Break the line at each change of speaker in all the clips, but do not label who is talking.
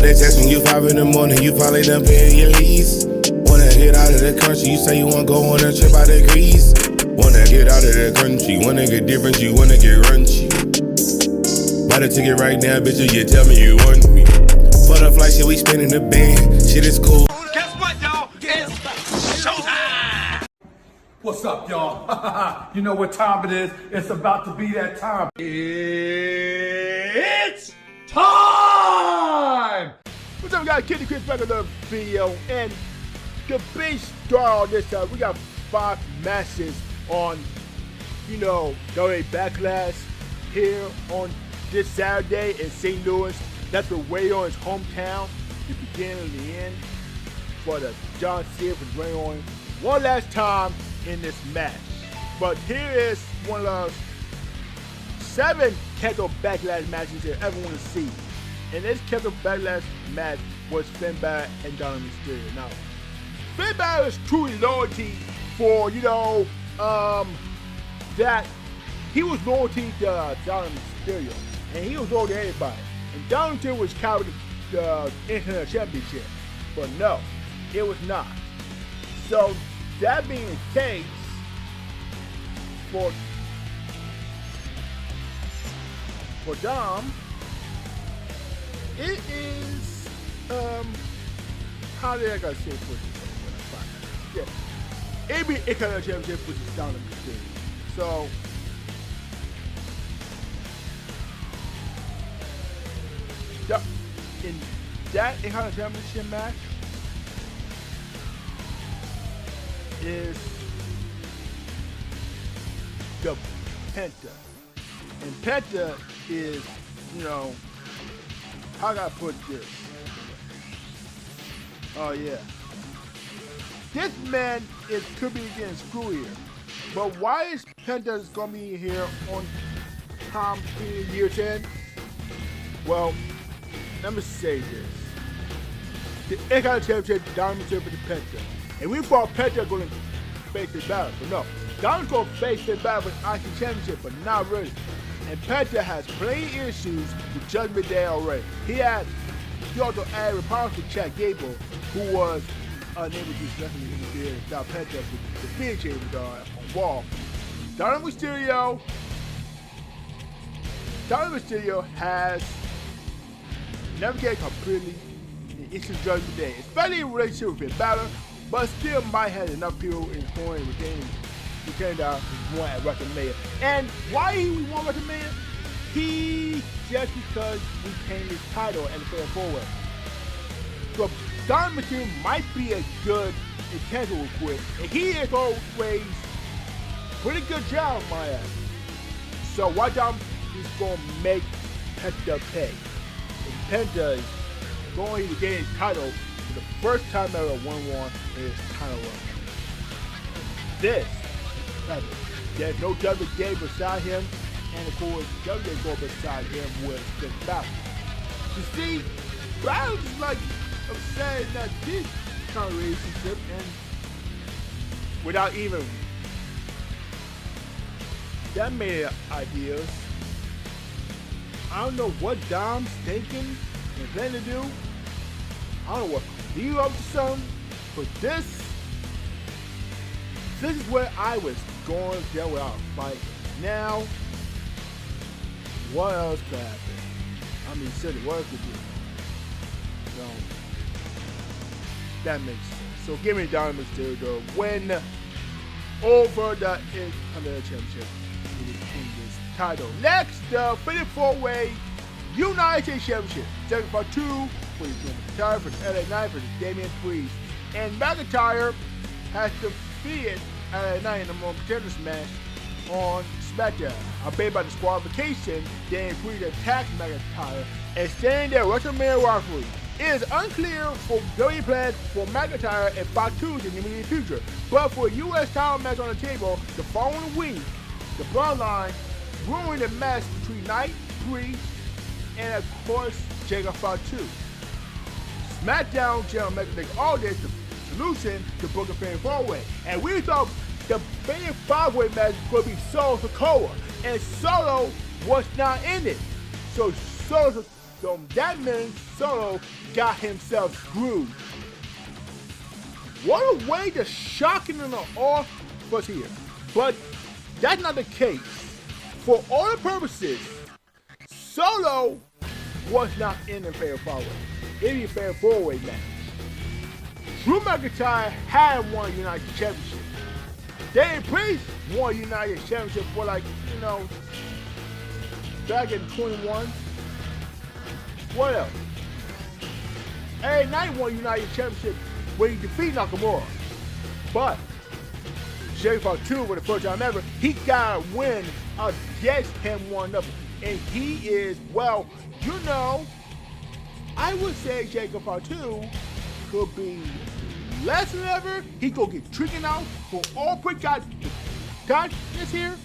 they text me, you 5 in the morning, you probably done paying your lease. Wanna get out of the country, you say you wanna go on a trip out of Greece. Wanna get out of the country, wanna get different, you wanna get runchy. Buy the ticket right now, bitch, you tell me you want me. For the flight, shit, we spinning the band, shit is cool.
Guess what, y'all? It's showtime!
What's up, y'all? You know what time it is. It's about to be that time. It's time!
What's up, guys? Kitty Chris back with another video. And the big star on this time, we got 5 matches on, WWE Backlash here on this Saturday in St. Louis. That's the way on his hometown, the beginning and the end for the John Cena was going on one last time in this match. But here is one of those 7 Kendo Backlash matches you ever want to see. And this Kendo Backlash match was Finn Balor and Dominic Mysterio. Now, Finn Balor is truly loyalty for, that he was loyalty to Dominic Mysterio. And he was loyal to everybody. And Dominic Mysterio was carrying the Intercontinental Championship. But no, it was not. So, that being the case, for Dom, it is, how did I gotta say it for this? Yeah, it'd be Intercontinental Championship, which is Dominic Mysterio. So, in that Intercontinental Championship match is the Penta. And Penta is, how can I put this? Oh yeah. This man could be getting screwed here. But why is Penta gonna be here on Tom year 10? Well, let me say this. The Intercontinental Championship, Dominic Mysterio with the Penta. And we thought Penta going to face Finn Balor, but no. Dominic's going to face Finn Balor with the IC Championship, but not really. And Penta has plenty issues with Judgment Day already. He also added problems with Chad Gable, who was unable to do nothing in the field without Penta with the Phoenix Chamber on Wall. Dominic Mysterio has navigated completely into Judgment Day, especially in relationship with Finn Balor. But still might have enough people in his corner and retain down his one at WrestleMania. And why he won WrestleMania? Just because we retained his title and the fair forward. So Dominic Mysterio might be a good intentional quit. And he is always pretty good job, my ass. So why Dom is going to make Penta pay? And Penta is going to get his title for the first time ever won one in his title run. There's no WJ beside him, and of course, WJ go beside him with Finn Balor. You see, Balor's just like upset that this kind of relationship, and without even that many ideas, I don't know what Dom's thinking and planning to do. I don't know what he up to something, but this is where I was going to get without a fight. Now, what else could happen? I mean, silly, what else could do? So, that makes sense. So, give me Dominic Mysterio to win over the Intercontinental Championship in this title. Next, the 54-way United States Championship. Second part 2 for the McIntyre for the LA Knight for the Damian Priest. And McIntyre has defeated LA Knight in the more contenders match on SmackDown. Obeyed by disqualification, Damian Priest attacked McIntyre and staying there WrestleMania rivalry. It is unclear for WWE plans for McIntyre and Part 2 in the immediate future. But for a U.S. title match on the table the following week, the Bloodline ruined the match between Knight, Priest, and of course, Jacob Part 2. SmackDown General Manager all this the solution to book a Fatal 4-Way. And we thought the Fatal 5-Way match was going to be Solo Sikoa. And Solo was not in it. So Solo So that means Solo got himself screwed. What a way to shocking and awe was here. But that's not the case. For all the purposes, Solo was not in the fair four-way. It was a fair four-way match. Drew McIntyre had won United Championship. Damian Priest won United Championship for back in 21. What else? LA Knight won United Championship when he defeated Nakamura. But Sherry Funk 2 for the first time ever, he got a win against him 1-0. And he is, I would say Jacob Fatu could be less than ever. He could get tricking out for all quick guys this here.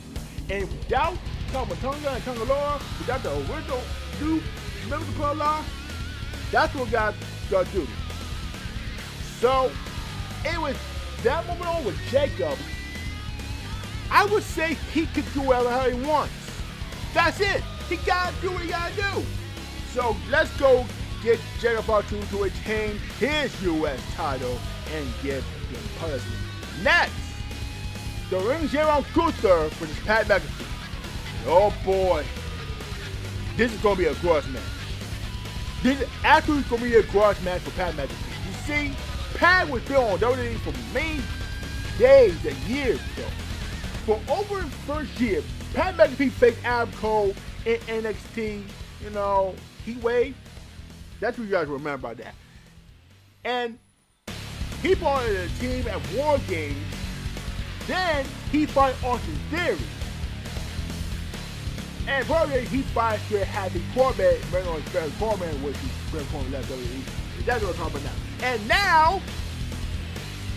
And without Kamatonga and Tangaloa, without the original new member of the bloodline, that's what God do. So it was that moment on with Jacob. I would say he could do whatever he wants. That's it. He gotta do what he gotta do. So let's go get Jacob Fatu to attain his U.S. title and give him punishment. Next, the Ring General Gunther versus Pat McAfee. Oh boy, this is gonna be a gross match. This is actually gonna be a gross match for Pat McAfee. You see, Pat was still on WWE for many days and years ago. For over the first year, Pat McAfee faced Adam Cole in NXT. He waved. That's what you guys remember about that. And he brought in a team at War Games. Then he fought Austin Theory. And probably he fought Happy Corbin, which is Barry Corbin left WWE. That's what I'm talking about now. And now,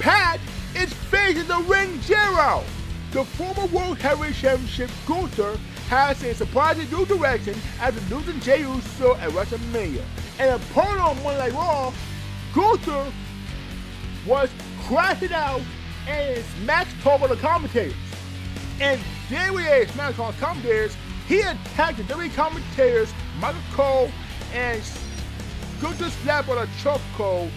Pat is facing the Ring General. The former World Heavyweight Championship Gunther has a surprising new direction after losing Jey Uso at WrestleMania. And opponent on Monday Night Raw, Gunther was crashing out and smack talk on the commentators. And then we had smack talk commentators. He attacked the WWE commentators, Michael Cole, and Gunther slapped on a chokehold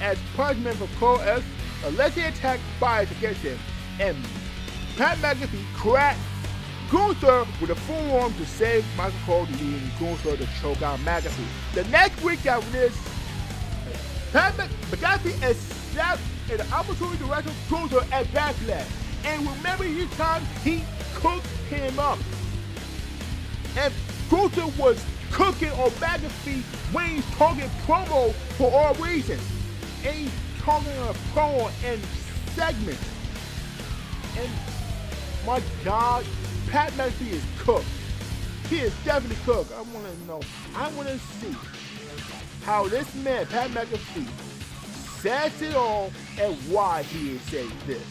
as punishment for Cole as allegedly attacked bias against him. And Pat McAfee cracked Gunther with a forearm to save Michael Cole, leading Gunther to choke out McAfee. The next week after this, Pat McAfee accepted an opportunity to wrestle Gunther at Backlash. And remember this time, he cooked him up. And Gunther was cooking on McAfee when he's talking promo for all reasons. And he's talking a promo and segments. And my God, Pat McAfee is cooked. He is definitely cooked. I want to see how this man, Pat McAfee, says it all and why he is saying this.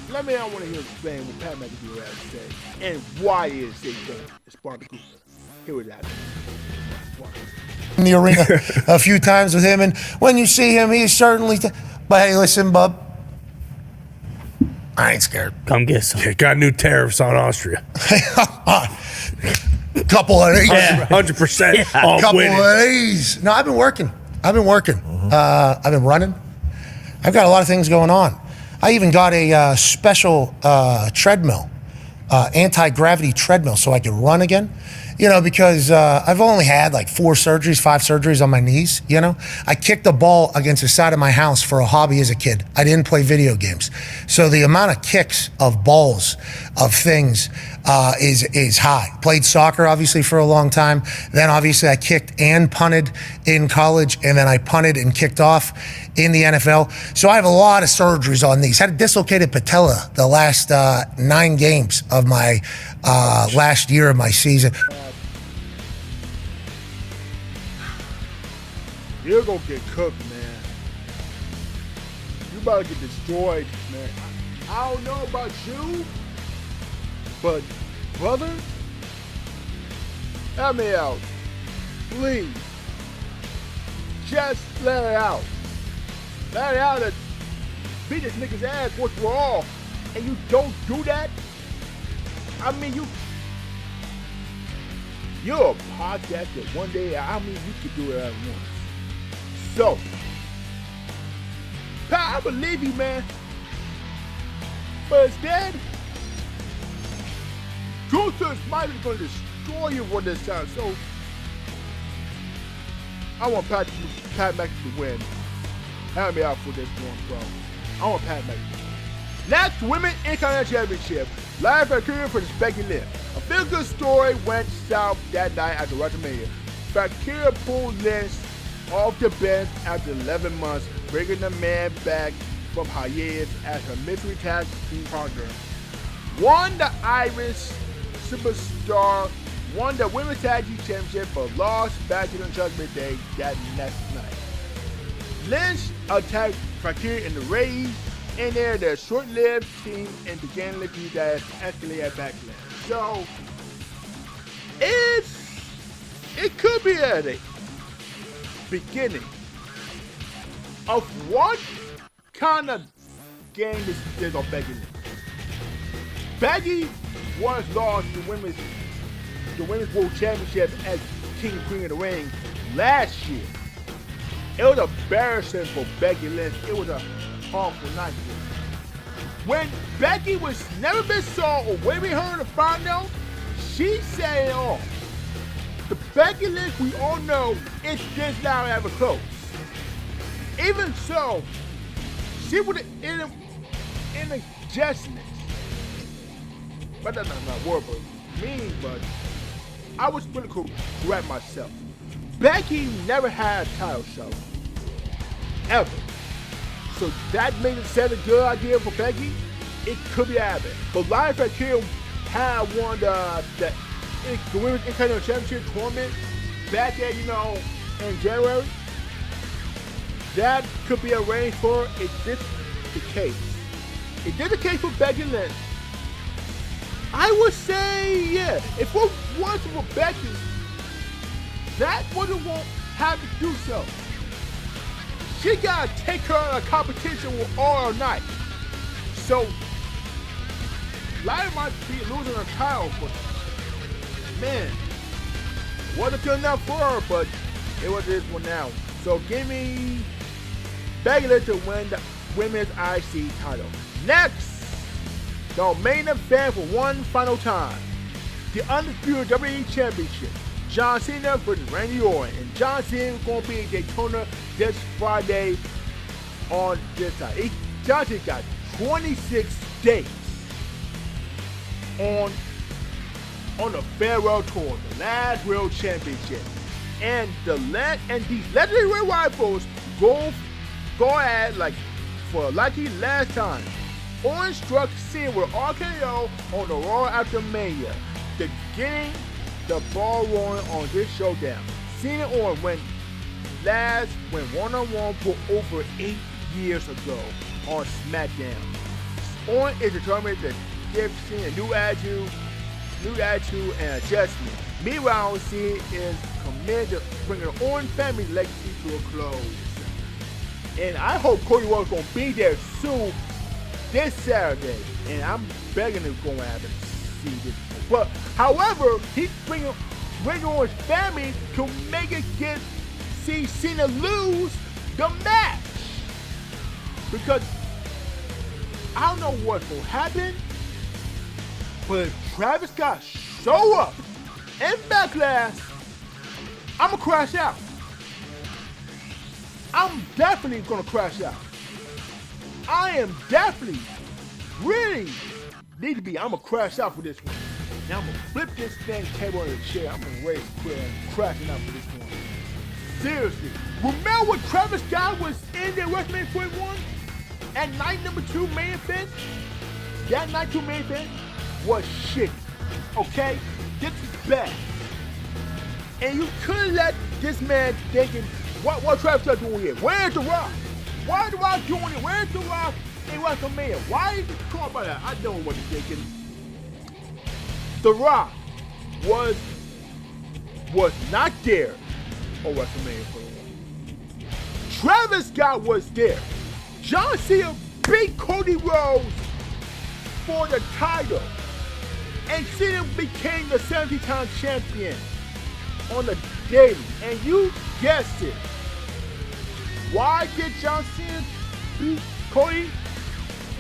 I want to hear him explain what Pat McAfee has to say and why he is saying that. It's part of the Here it is.
In the arena a few times with him, and when you see him, he's certainly. But hey, listen, bub. I ain't scared.
Come get some.
Yeah, got new tariffs on Austria.
Couple of these.
Yeah, 100%.
Yeah.
Couple of these. No, I've been working. I've been running. I've got a lot of things going on. I even got a special treadmill, anti-gravity treadmill, so I can run again. Because I've only had like 5 surgeries on my knees, I kicked a ball against the side of my house for a hobby as a kid. I didn't play video games. So the amount of kicks of balls, of things, is high. Played soccer, obviously, for a long time. Then, obviously, I kicked and punted in college, and then I punted and kicked off in the NFL. So I have a lot of surgeries on these. Had a dislocated patella the last 9 games of my last year of my season.
You're gonna get cooked, man. You about to get destroyed, man. I don't know about you, but brother, help me out. Please. Just let it out. Let it out and beat this nigga's ass once we're all. And you don't do that? I mean, You're a podcast that one day, I mean, you could do it at once. So, Pat, I believe you, man. But instead, Gunther's might be going to destroy you for this time. So, I want Pat McAfee to win. Help me out for this one, bro. I want Pat McAfee. Next, Women's Intercontinental Championship. Live at Valkyria versus Becky Lynch. A feel-good story went south that night after WrestleMania. Valkyria pulled Lynch off the bench after 11 months, bringing the man back from hiatus as her mystery tag team partner. Won the Irish Superstar, won the Women's Tag Team Championship, but lost back to the Judgment Day that next night. Lynch attacked Valkyria in the raid, and they're their short-lived team and began looking that escalated at Backlash. So, it could be at a beginning of what kind of game this is on Becky Lynch. Becky once lost the Women's World Championship as King and Queen of the Ring last year. It was embarrassing for Becky Lynch. It was a harmful night for her. When Becky was never been saw or waving her in the final, she said it all. The Becky Lynch we all know is just now ever close. Even so, she would have indigestion. But that's not word, but mean, but I was really correct myself. Becky never had a title shot. Ever. So that made it set a good idea for Becky. It could be happening. But Live at Kill had won the Women's Intercontinental Championship tournament back at, in January. That could be arranged for if this is the case. If this is the case for Becky Lynch, I would say, yeah, if it wasn't for Becky, that wouldn't have to do so. She gotta take her a competition with all night. So, Lyra might be losing her title, but man, wasn't good enough for her, but it was this one now. So give me Becky Lynch to win the Women's IC title. Next, the main event for one final time. The undisputed WWE Championship. John Cena versus Randy Orton. And John Cena is going to be in Daytona this Friday on this side. John Cena got 26 days on the farewell tour, the last World Championship. And these legendary rivals go at like for lucky last time. Orton struck Cena with RKO on the Raw after Mania, getting the ball rolling on this showdown. Cena and Orton went one-on-one for over 8 years ago on SmackDown. Orton is determined to give Cena a new attitude and adjustment. Meanwhile, Cena is committed to bringing the Orton family legacy to a close. And I hope Cody Rhodes is going to be there soon this Saturday. And I'm begging it's going to happen to see this. But, however, he's bringing Orton's family to make it see Cena lose the match. Because I don't know what's going to happen, but if Travis Scott show up in Backlash, I'm going to crash out. I'm definitely going to crash out. I am definitely, really, I'm going to crash out for this one. Now I'm going to flip this thing table in the chair. I'm going to raise quit and crashing out for this one. Seriously. Remember when Travis Scott was in the WrestleMania 41 at night number 2 main event? That night 2 main event was shit. Okay? This is bad. And you couldn't let this man thinking, what Travis Scott doing here? Where's The Rock? Why is The Rock doing it? Where's The Rock in WrestleMania? Why is he talking about that? I know what he's thinking. The Rock was not there on WrestleMania 41. Travis Scott was there. John Cena beat Cody Rhodes for the title. And Cena became the 70-time champion. on the daily. And you guessed it. Why did John Cena beat Cody?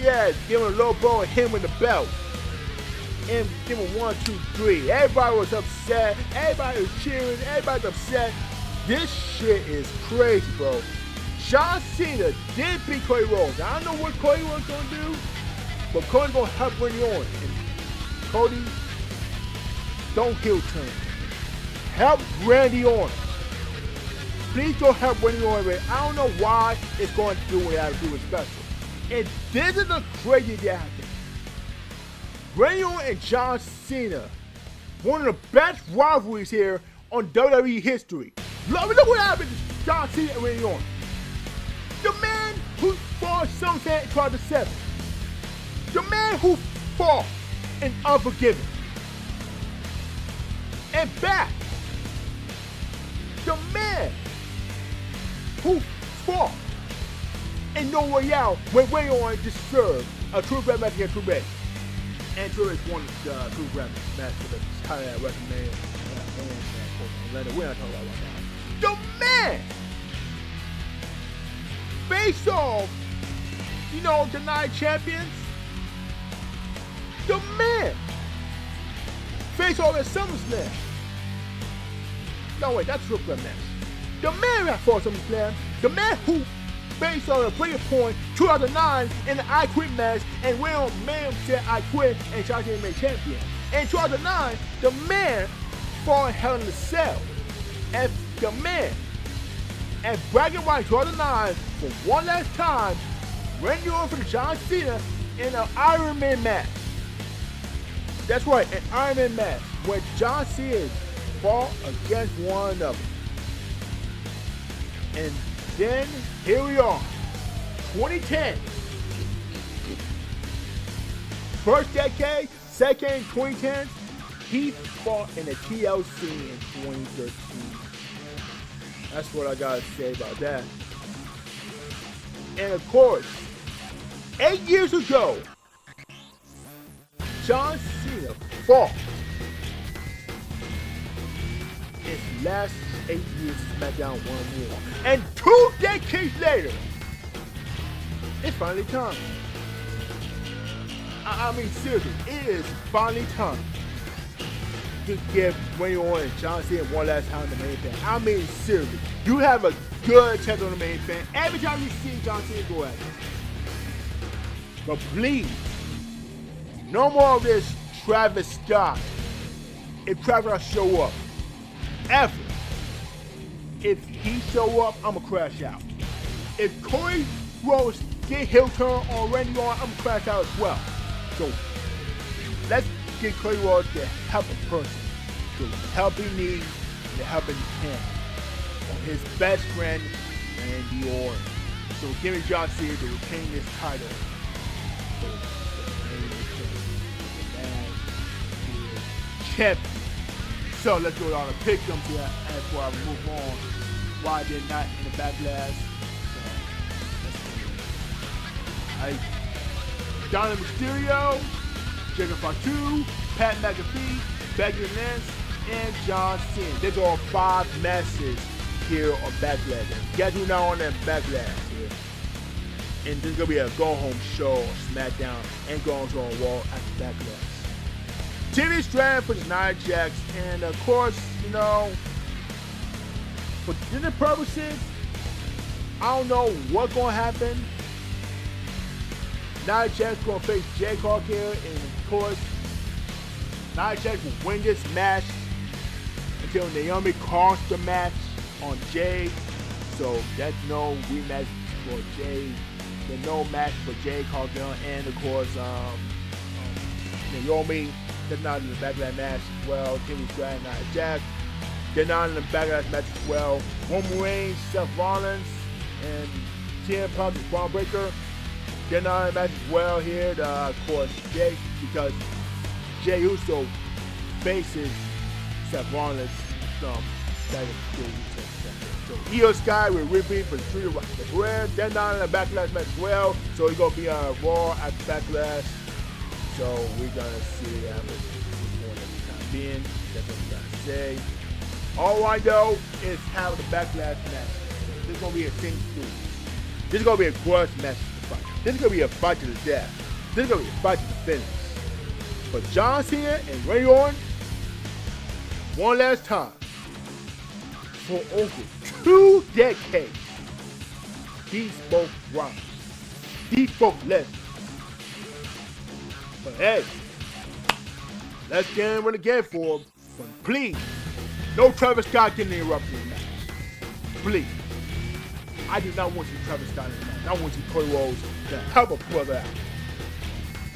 Yeah, give him a low blow and hit him with the belt. And give him 1, 2, 3. Everybody was upset. Everybody was cheering. Everybody's upset. This shit is crazy, bro. John Cena did beat Cody Rhodes. I don't know what Cody was going to do, but Cody's going to help Randy Orton. And Cody, don't heel turn. Help Randy Orton. Please go help Randy Orton. I don't know why it's going to do what it has to do with special. And this is the crazy that happened. Randy Orton and John Cena, one of the best rivalries here on WWE history. Look what happened to John Cena and Randy Orton. The man who fought SummerSlam in 2007. The man who fought in Unforgiven. And back. The man who fought in No Way Out when Randy Orton just served a true threat match against True Bay. And True Bay's won the true threat match for the title at WrestleMania. We're not talking about that. The man face off, the night champions. The man face off at SummerSlam. No, wait, that's a true threat match. The man that fought SummerSlam, the man who faced on a breaking point 2009 in the I Quit match, and Will Man said I quit and John Cena made champion. In 2009, the man fought Hell in a Cell. And the man at Bragging Rights 2009 for one last time, Randy Orton for John Cena in an Iron Man match. That's right, an Iron Man match where John Cena fought against one another. And then here we are, 2010. First decade, second 2010, he fought in a TLC in 2013. That's what I gotta say about that. And of course, 8 years ago, John Cena fought his last 8 years of SmackDown 1 War. And 2 decades later, it's finally time. I mean, seriously, it is finally time to give Randy Orton and John Cena one last time in the main event. I mean, seriously, you have a good chance on the main event every time you see John Cena go at it. But please, no more of this Travis Scott. If Travis show up, ever. If he show up, I'ma crash out. If Cody Rhodes get heel turn on Randy Orton, I'ma crash out as well. So let's get Cody Rhodes the helping person, the helping knee, the helping hand on his best friend, Randy Orton. So give me John Cena to retain this title. So the man is champion. So let's go down to pick them here before I move on. Why they're not in the Backlash. So, Dominic Mysterio, Jacob Fatu, Pat McAfee, Becky Lynch, and John Cena. These are 5 matches here on Backlash. Guess who's now on that Backlash here? And this is going to be a go-home show on SmackDown and go-home show on Raw after Backlash. Timmy Stratton for the Nia Jax, and of course, for dinner purposes, I don't know what's going to happen. Nia Jax going to face Jay Clark here, and of course, Nia Jax will win this match until Naomi costs the match on Jay. So that's no rematch for Jay. There's no match for Jay Cargill, and of course, Naomi. They're not in the Backlash match as well. Timmy Stratton, Nia Jax. They're not in the Backlash match as well. Roman Reigns, Seth Rollins, and CM Punk and Braun Breaker. They're not in the match as well here. Of course, Jay, because Jey Uso faces Seth Rollins from So Io Sky will repeat for the Street of the Brand. They're not in the Backlash match as well. So he's going to be on Raw after Backlash. So we're gonna see how much more every time being. That's what I'm trying to say. All I know is how the Backlash match. This is going to be a thing story. This is going to be a gross match to fight. This is going to be a fight to the death. This is going to be a fight to the finish. But John Cena and Randy Orton, one last time, for over 2 decades, these both rivals. These both legends. But hey, let's get in again for them. But please, no Travis Scott getting interrupted in the match. Please. I do not want to see Travis Scott in the match. I want to see Cody Rhodes to help a brother out.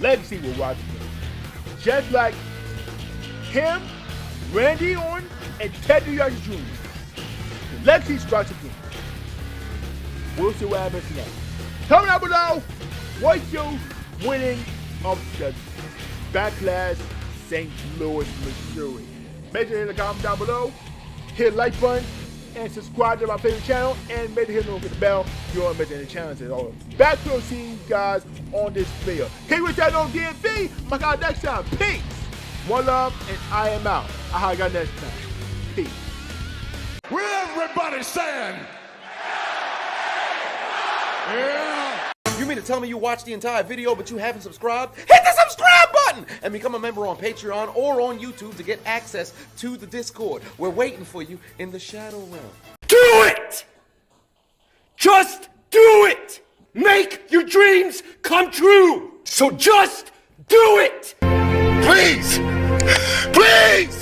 Legacy will rise again. Just like him, Randy Orton, and Ted DiBiase Jr. The legacy strikes again. We'll see what happens next. Comment down below, what's your winning of the Backlash St. Louis, Missouri? Make sure to hit the comment down below, hit the like button, and subscribe to my favorite channel, and make sure to hit the bell if you want to miss any channels at all. Back to seeing you guys on this video. Keep with that on DMV. My God, next time. Peace. One love, and I am out. I got next time. Peace.
With everybody saying, yeah.
You mean to tell me you watched the entire video but you haven't subscribed? Hit the subscribe button and become a member on Patreon or on YouTube to get access to the Discord. We're waiting for you in the Shadow Realm.
Do it! Just do it! Make your dreams come true! So just do it!
Please, please.